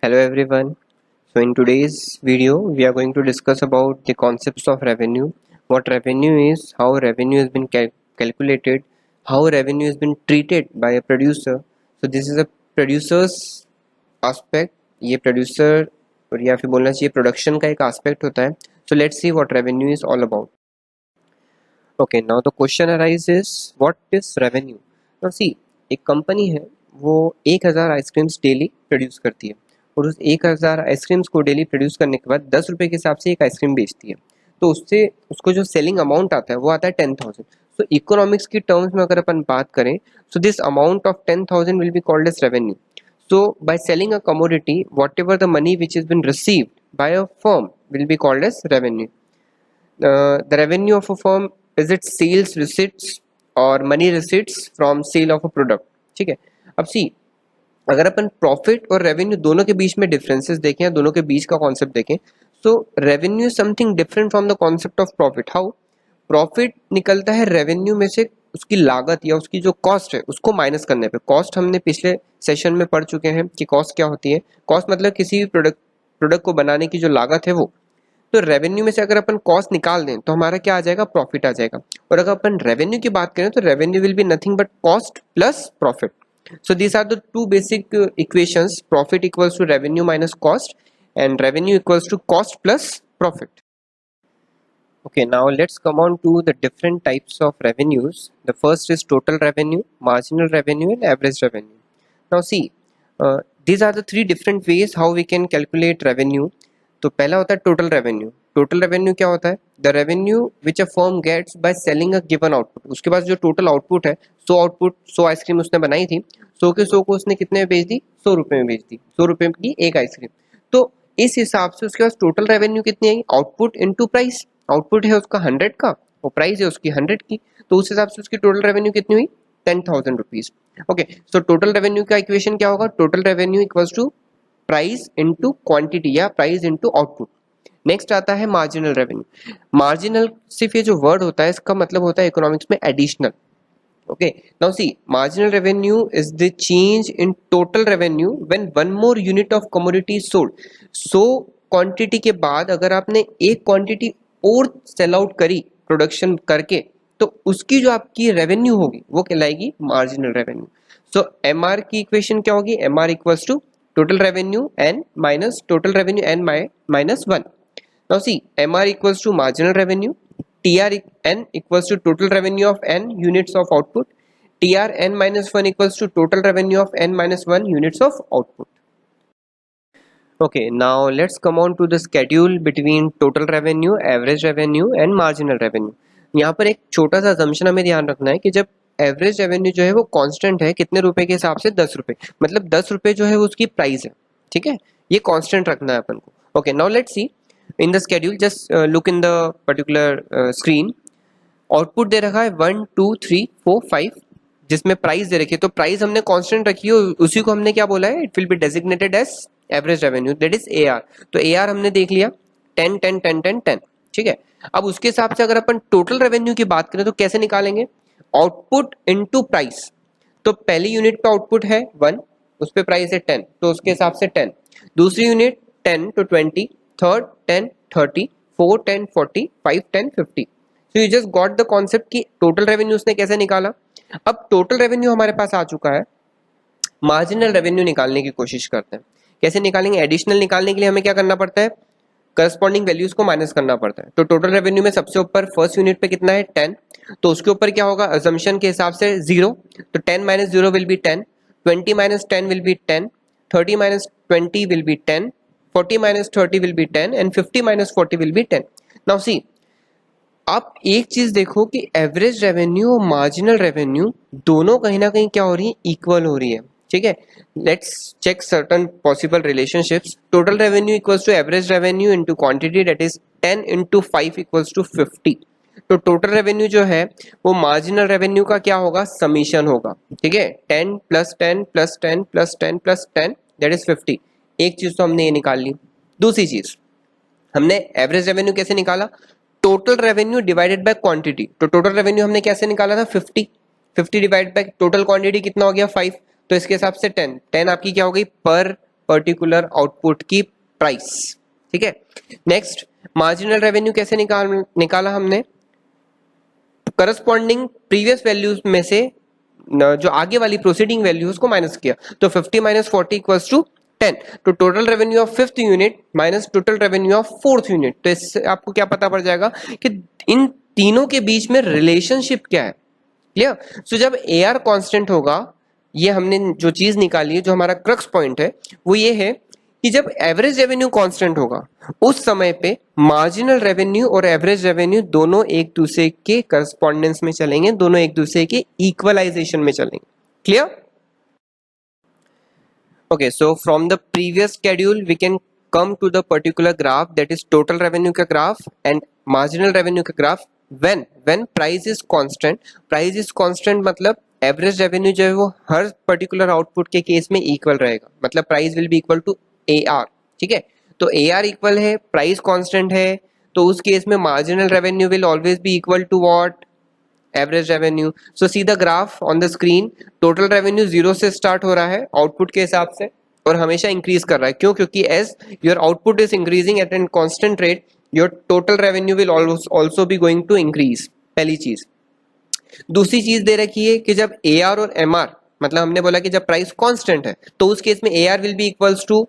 Hello everyone. So in today's video we are going to discuss about the concepts of revenue, what revenue is, how revenue has been calculated, how revenue has been treated by a producer. So this is a producer's aspect. ये producer और या फिर बोलना चाहिए production का एक aspect होता है. So let's see what revenue is all about. Okay, now the question arises, what is revenue? Now see, एक कंपनी है वो 1000 आइसक्रीम्स डेली प्रोड्यूस करती है और उस 1000 आइसक्रीम्स को डेली प्रोड्यूस करने के बाद 10 रुपये के हिसाब से एक आइसक्रीम बेचती है, तो उससे उसको जो सेलिंग अमाउंट आता है वो आता है 10,000. सो इकोनॉमिक्स की टर्म्स में अगर अपन बात करें, so this amount of 10,000 will be called as revenue. So by selling a commodity, whatever the money which is been received by a firm will be called as revenue. The revenue of a firm is its sales receipts or money receipts from sale of a product. ठीक है. अब सी, अगर अपन profit और revenue दोनों के बीच में differences देखें या दोनों के बीच का कॉन्सेप्ट देखें, so revenue something different from the concept of profit. How? Profit निकलता है रेवेन्यू में से उसकी लागत या उसकी जो कॉस्ट है उसको माइनस करने पे. कॉस्ट हमने पिछले सेशन में पढ़ चुके हैं कि कॉस्ट क्या होती है. कॉस्ट मतलब किसी भी प्रोडक्ट को बनाने की जो लागत है वो. तो रेवेन्यू में से अगर अपन कॉस्ट निकाल दें तो हमारा क्या आ जाएगा? प्रॉफिट आ जाएगा. और अगर अपन रेवेन्यू की बात करें तो revenue will be nothing but cost plus profit. So these are the two basic equations. Profit equals to revenue minus cost and revenue equals to cost plus profit. Okay, now let's come on to the different types of revenues. The first is total revenue, marginal revenue and average revenue. Now see, these are the three different ways how we can calculate revenue. तो पहला होता है total revenue. Total revenue क्या होता है? The revenue which a firm gets by selling a given output. उसके पास जो टोटल आउटपुट है, 100 आइसक्रीम उसने बनाई थी, 100 के 100 को उसने कितने में बेच दी? 100 रुपए में बेच दी. 100 रुपए की एक आइसक्रीम. तो इस हिसाब से उसके पास टोटल रेवेन्यू कितनी आई? Output into price. आउटपुट है उसका 100 का और प्राइस है उसकी 100 की, तो उस हिसाब से उसकी टोटल रेवेन्यू कितनी हुई? 10,000 rupees. Okay, so total revenue का इक्वेशन क्या होगा? Total revenue equals to price into quantity या प्राइस इनटू आउटपुट. नेक्स्ट आता है मार्जिनल रेवेन्यू. मार्जिनल सिर्फ ये जो वर्ड होता है इसका मतलब होता है इकोनॉमिक्स में additional. Okay, now see, marginal revenue is the change in total revenue when one more unit of commodity sold. 100 quantity के बाद अगर आपने एक क्वांटिटी और सेल आउट करी प्रोडक्शन करके, तो उसकी जो आपकी रेवेन्यू होगी वो कहलाएगी मार्जिनल रेवेन्यू. सो एमआर की इक्वेशन क्या होगी? MR equals to total revenue n minus total revenue n minus 1. Now see, MR equals to marginal revenue, TR n equals to total revenue of n units of output, TR n minus 1 equals to total revenue of n minus 1 units of output. Okay, now let's come on to the schedule between total revenue, average revenue and marginal revenue. यहाँ पर एक छोटा सा assumption हमें ध्यान रखना है कि जब एवरेज रेवेन्यू जो है वो कांस्टेंट है, कितने रुपए के हिसाब से? 10 रुपए. मतलब 10 रुपए जो है वो उसकी प्राइस है. ठीक है, ये कांस्टेंट रखना है अपन को. Okay, now let's see in the schedule. Just look in the particular screen. Output दे रखा है 1 2 3 4 5, जिसमें प्राइस दे रखी है. तो प्राइस हमने कांस्टेंट रखी है, उसी को हमने क्या बोला है? It will be designated as average revenue, that is AR. तो AR हमने देख लिया 10 10 10 10 10. ठीक है, अब उसके हिसाब से अगर अपन टोटल रेवेन्यू की बात करें तो कैसे निकालेंगे? Output into price. तो पहली यूनिट पे आउटपुट है 1, उस पे प्राइस है 10, तो उसके हिसाब से 10. दूसरी unit 10 to 20, third 10 30, 4 10 40, 5 10 50. So you just got the concept कि टोटल रेवेन्यू उसने कैसे निकाला. अब टोटल रेवेन्यू हमारे पास आ चुका है, मार्जिनल रेवेन्यू निकालने की कोशिश करते हैं. कैसे निकालेंगे? एडिशनल निकालने के लिए हमें क्या करना पड़ता है? करस्पॉन्डिंग वैल्यूज को माइनस करना पड़ता है. तो टोटल रेवेन्यू में सबसे ऊपर फर्स्ट यूनिट पे कितना है? 10. तो उसके ऊपर क्या होगा? अजम्पशन के हिसाब से 0. तो 10 minus 0 will be 10, 20 minus 10 will be 10, 30 minus 20 will be 10, 40 minus 30 will be 10 and 50 minus 40 will be 10. Now see, आप एक चीज देखो कि एवरेज रेवेन्यू और मार्जिनल रेवेन्यू दोनों कहीं ना कहीं क्या हो रही है? इक्वल हो रही है. ठीक है, let's check certain possible relationships. Total revenue equals to average revenue into quantity, that is 10 into 5 equals to 50. तो टोटल रेवेन्यू जो है वो मार्जिनल रेवेन्यू का क्या होगा? समीशन होगा. ठीक है, 10 plus 10 plus 10 plus 10 plus 10, that is 50. एक चीज तो हमने ये निकाल ली. दूसरी चीज, हमने एवरेज रेवेन्यू कैसे निकाला? Total revenue divided by quantity. तो टोटल रेवेन्यू हमने कैसे निकाला था? 50. 50 डिवाइड बाय टोटल क्वांटिटी कितना हो गया? 5. तो इसके हिसाब से 10 आपकी क्या हो गई? पर पर्टिकुलर आउटपुट की प्राइस। ठीक है, नेक्स्ट मार्जिनल रेवेन्यू कैसे निकाला हमने, करस्पॉन्डिंग प्रीवियस वैल्यूज में से जो आगे वाली प्रोसीडिंग वैल्यूज को माइनस किया, तो 50 माइनस 40 इक्वल्स टू 10, तो total revenue of fifth unit minus total revenue of fourth unit. तो इससे आपको क्या पता पड़ जाएगा कि इन तीनों के बीच में रिलेशनशिप क्या है। क्लियर? सो जब AR कांस्टेंट होगा, ये हमने जो चीज निकाली है, जो हमारा क्रक्स पॉइंट है, वो ये है कि जब एवरेज रेवेन्यू कांस्टेंट होगा उस समय पे मार्जिनल रेवेन्यू और एवरेज रेवेन्यू दोनों एक दूसरे के करस्पॉन्डेंस में चलेंगे, दोनों एक दूसरे के इक्वलाइजेशन में चलेंगे। Clear? Okay, so from the previous schedule we can come to the particular graph, that is total revenue का graph and marginal revenue का graph when price is constant। price is constant मतलब average revenue जो है वो हर particular output के case में equal रहेगा, मतलब price will be equal to AR। ठीक है, तो AR इक्वल है, प्राइस कांस्टेंट है, तो उस केस में marginal revenue will always be equal to what, average revenue. So see the graph on the screen, total revenue 0 से स्टार्ट हो रहा है आउटपुट के हिसाब से और हमेशा इंक्रीज कर रहा है। क्यों? क्योंकि as your output is increasing at an constant rate, your total revenue will also be going to increase. पहली चीज। दूसरी चीज दे रखी है कि जब AR और MR, मतलब हमने बोला कि जब प्राइस कांस्टेंट है तो उस केस में AR will be equals to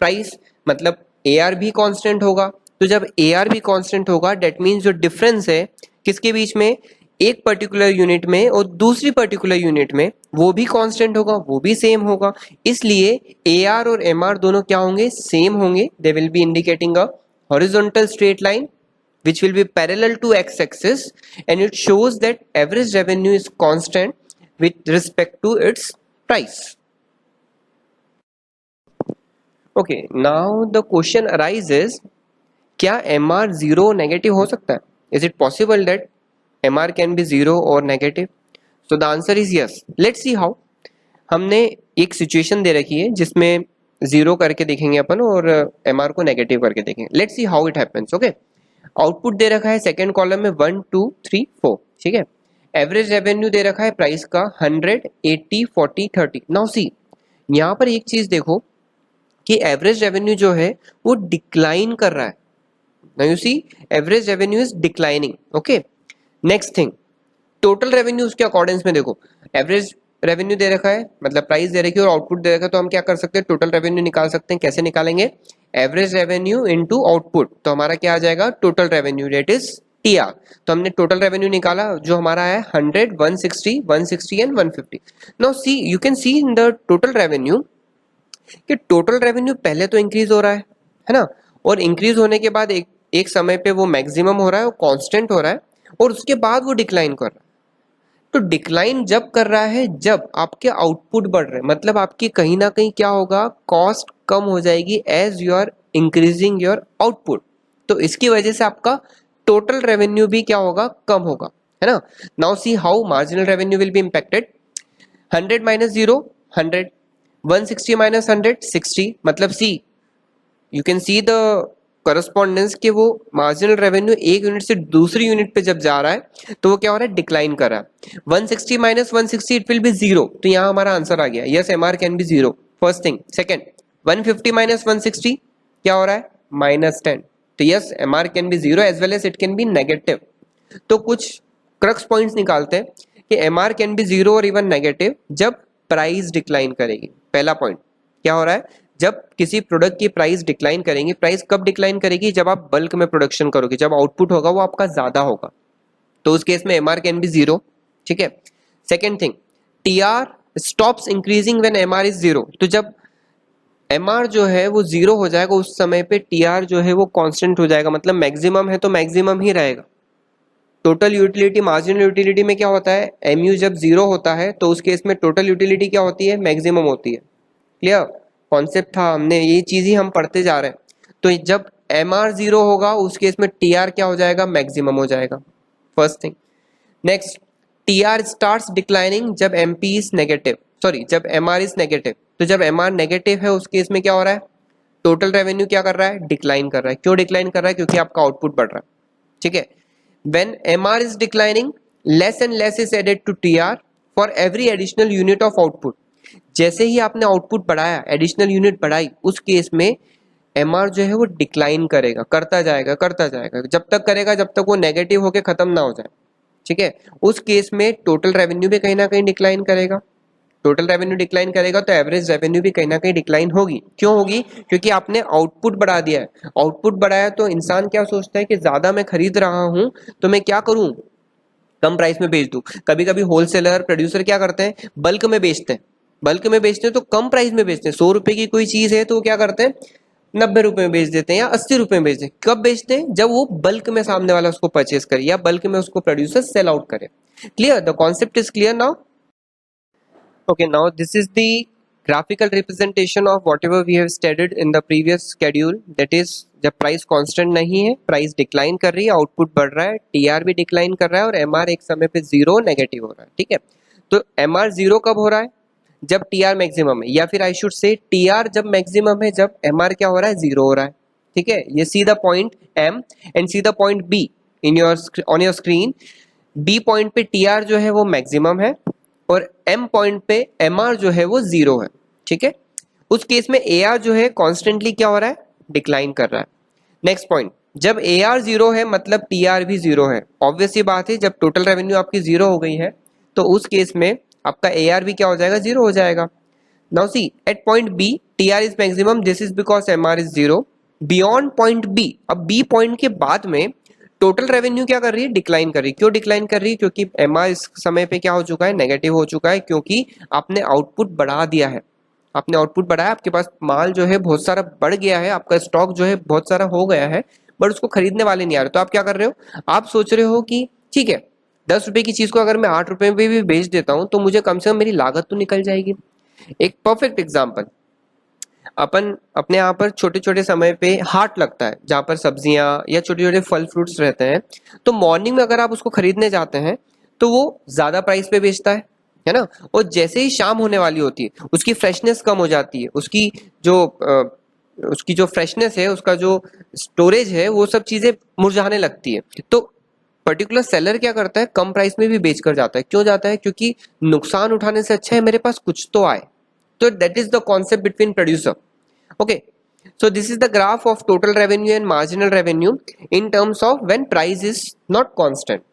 price, मतलब AR भी कांस्टेंट होगा। तो जब AR भी कांस्टेंट होगा डेट मींस जो डिफरेंस है किसके बीच में, एक पर्टिकुलर यूनिट में और दूसरी पर्टिकुलर यूनिट में, वो भी कांस्टेंट होगा, वो भी सेम होगा। इसलिए AR और MR दोनों क्या होंगे, सेम होंगे। They will be indicating a horizontal straight line which will be parallel to x-axis and it shows that average revenue is constant with respect to its price. Okay, now the question arises, क्या MR zero negative हो सकता है? Is it possible that MR can be zero or negative? So the answer is yes. Let's see how. हमने एक situation दे रखी है जिसमें zero करके देखेंगे अपन और MR को नेगेटिव करके देखेंगे। Let's see how it happens. Okay, output दे रखा है सेकंड कॉलम में 1 2 3 4। ठीक है, एवरेज रेवेन्यू दे रखा है प्राइस का 100 80 40 30। नाउ सी, यहाँ पर एक चीज देखो कि एवरेज रेवेन्यू जो है वो डिक्लाइन कर रहा है। Now you see average revenue is declining. Okay, next thing, total revenue उसके अकॉर्डेंस में देखो, एवरेज रेवेन्यू दे रखा है मतलब प्राइस दे रखी है और आउटपुट दे रखा है, तो हम क्या कर सकते हैं, टोटल रेवेन्यू निकाल सकते हैं। कैसे निकालेंगे, एवरेज रेवेन्यू इनटू आउटपुट, तो हमारा क्या आ जाएगा, total revenue rate is TR। तो हमने टोटल रेवेन्यू निकाला जो हमारा है 100 160 160 and 150। Now see you can C in the total revenue कि टोटल रेवेन्यू पहले तो इंक्रीज हो रहा है ना, और इंक्रीज होने के बाद एक समय पे वो मैक्सिमम हो रहा है, वो कांस्टेंट हो रहा है, और उसके बाद वो डिक्लाइन कर रहा है। तो डिक्लाइन जब कर रहा है जब आपके आउटपुट बढ़ रहे हैं, मतलब आपकी कहीं ना कहीं क्या होगा, कॉस्ट कम हो जाएगी as you are increasing your output. तो इसकी वजह से आपका टोटल रेवेन्यू भी क्या होगा, कम होगा, है ना। Now see how marginal revenue will be impacted. 100 minus 0 100, 160 minus 100 60, मतलब see you can see the correspondence कि वो मार्जिनल रेवेन्यू एक यूनिट से दूसरी यूनिट पे जब जा रहा है तो वो क्या हो रहा है, डिक्लाइन कर रहा है। 160 माइनस 160 इट विल बी 0, तो यहाँ हमारा आंसर आ गया, yes MR can be 0, first thing. Second, 150 minus 160 क्या हो रहा है, -10, तो yes MR can be 0 as well as it can be negative. तो कुछ क्रक्स पॉइंट्स निकालते हैं कि MR कैन बी 0 और इवन नेगेटिव जब प्राइस डिक्लाइन करेगी। पहला पॉइंट क्या हो रहा है, जब किसी प्रोडक्ट की प्राइस डिक्लाइन करेंगे, प्राइस कब डिक्लाइन करेगी, जब आप बल्क में प्रोडक्शन करोगे, जब आउटपुट होगा वो आपका ज्यादा होगा, तो उस केस में MR कैन बी 0। ठीक है, second thing, TR stops increasing when MR is 0, तो जब MR जो है वो 0 हो जाएगा उस समय पे TR जो है वो कांस्टेंट हो जाएगा, मतलब मैक्सिमम है तो मैक्सिमम ही रहेगा। टोटल यूटिलिटी मार्जिनल यूटिलिटी में क्या होता है, MU जब 0 होता है तो उस केस में टोटल यूटिलिटी क्या होती है, मैक्सिमम होती है। क्लियर कॉन्सेप्ट था, हमने ये चीज ही हम पढ़ते जा रहे हैं। तो जब MR 0 होगा उस केस में TR क्या हो जाएगा, मैक्सिमम हो जाएगा, first thing. Next, TR starts declining जब MP इज नेगेटिव, सॉरी जब MR इज नेगेटिव। तो जब MR नेगेटिव है उस केस में क्या हो रहा है, टोटल रेवेन्यू क्या कर रहा है, डिक्लाइन कर रहा है। क्यों डिक्लाइन कर रहा है, क्योंकि आपका आउटपुट बढ़ रहा है। ठीक है, when MR is declining less and less is added to TR for every additional unit of output। जैसे ही आपने आउटपुट बढ़ाया, एडिशनल यूनिट बढ़ाई, उस केस में एमआर जो है वो डिक्लाइन करेगा, करता जाएगा जब तक करेगा जब तक वो नेगेटिव होके खत्म ना हो जाए। ठीक है, उस केस में टोटल रेवेन्यू भी कहीं ना कहीं डिक्लाइन करेगा। टोटल रेवेन्यू डिक्लाइन करेगा तो एवरेज रेवेन्यू भी कहीं ना कहीं डिक्लाइन होगी। क्यों होगी? क्योंकि आपने आउटपुट बढ़ा दिया है। आउटपुट बढ़ाया तो इंसान क्या सोचता है कि ज्यादा मैं खरीद रहा हूं तो मैं क्या करूं, कम प्राइस में बेच दूं। कभी कभी होलसेलर प्रोड्यूसर क्या करते हैं, बल्क में बेचते हैं। बल्क में बेचते हैं तो कम प्राइस में बेचते हैं। 100 रुपए की कोई चीज है तो वो क्या करते हैं, 90 रुपए में बेच देते हैं या 80 रुपए में बेचते हैं। कब बेचते हैं? जब वो बल्क में सामने वाला उसको परचेस करे या बल्क में उसको प्रोड्यूसर सेल आउट करे। Clear? The concept is clear now? Okay, now this is the graphical representation of whatever we have studied in the previous schedule. That is, जब प्राइस कांस्टेंट नहीं है, price decline कर रही है, output बढ़ रहा है, टीआर भी डिक्लाइन कर रहा है और एमआर एक समय पे जीरो नेगेटिव हो रहा है। ठीक है, तो एमआर जीरो कब हो रहा है? जब टीआर मैक्सिमम है, या फिर आई शुड से टीआर जब मैक्सिमम है, जब एमआर क्या हो रहा है, जीरो हो रहा है। ठीक है, ये see the point M and see the point B in your on your screen. B point पे टीआर जो है वो मैक्सिमम है और एम पॉइंट पे एमआर जो है वो जीरो है। ठीक है, उस केस में एआर जो है कॉन्स्टेंटली क्या हो रहा है, डिक्लाइन कर रहा है। नेक्स्ट पॉइंट, जब एआर जीरो है मतलब टीआर भी जीरो है। ऑब्वियस सी बात है, जब टोटल रेवेन्यू आपकी जीरो हो गई है तो उस केस में आपका एआर भी क्या हो जाएगा, जीरो हो जाएगा। Now see at point B TR is maximum, this is because MR is zero. Beyond point B, अब बी पॉइंट के बाद में टोटल रेवेन्यू क्या कर रही है, डिक्लाइन कर रही है। क्यों डिक्लाइन कर रही है? क्योंकि एमआर इस समय पे क्या हो चुका है, नेगेटिव हो चुका है, क्योंकि आपने आउटपुट बढ़ा दिया है। आपने आउटपुट बढ़ाया, आपके पास माल जो है बहुत सारा बढ़ गया है, आपका स्टॉक जो है बहुत सारा हो गया है, बट उसको खरीदने वाले नहीं आ रहे। तो आप क्या कर रहे हो, आप सोच रहे हो कि ठीक है 10 रुपए की चीज को अगर मैं 8 रुपए में भी बेच देता हूं तो मुझे कम से कम मेरी लागत तो निकल जाएगी। एक परफेक्ट एग्जाम्पल, अपन अपने यहाँ पर छोटे छोटे समय पे हाट लगता है जहाँ पर सब्जियां या छोटे छोटे फल फ्रूट्स रहते हैं। तो मॉर्निंग में अगर आप उसको खरीदने जाते हैं तो वो ज्यादा प्राइस पे बेचता है ना। और जैसे ही शाम होने वाली होती है उसकी फ्रेशनेस कम हो जाती है, उसकी जो फ्रेशनेस है, उसका जो स्टोरेज है, वो सब चीजें मुरझाने लगती है। तो पर्टिकुलर सेलर क्या करता है, कम प्राइस में भी बेच कर जाता है। क्यों जाता है? क्योंकि नुकसान उठाने से अच्छा है मेरे पास कुछ तो आए। So that is the concept between producer. Okay, so this is the graph of total revenue and marginal revenue in terms of when price is not constant.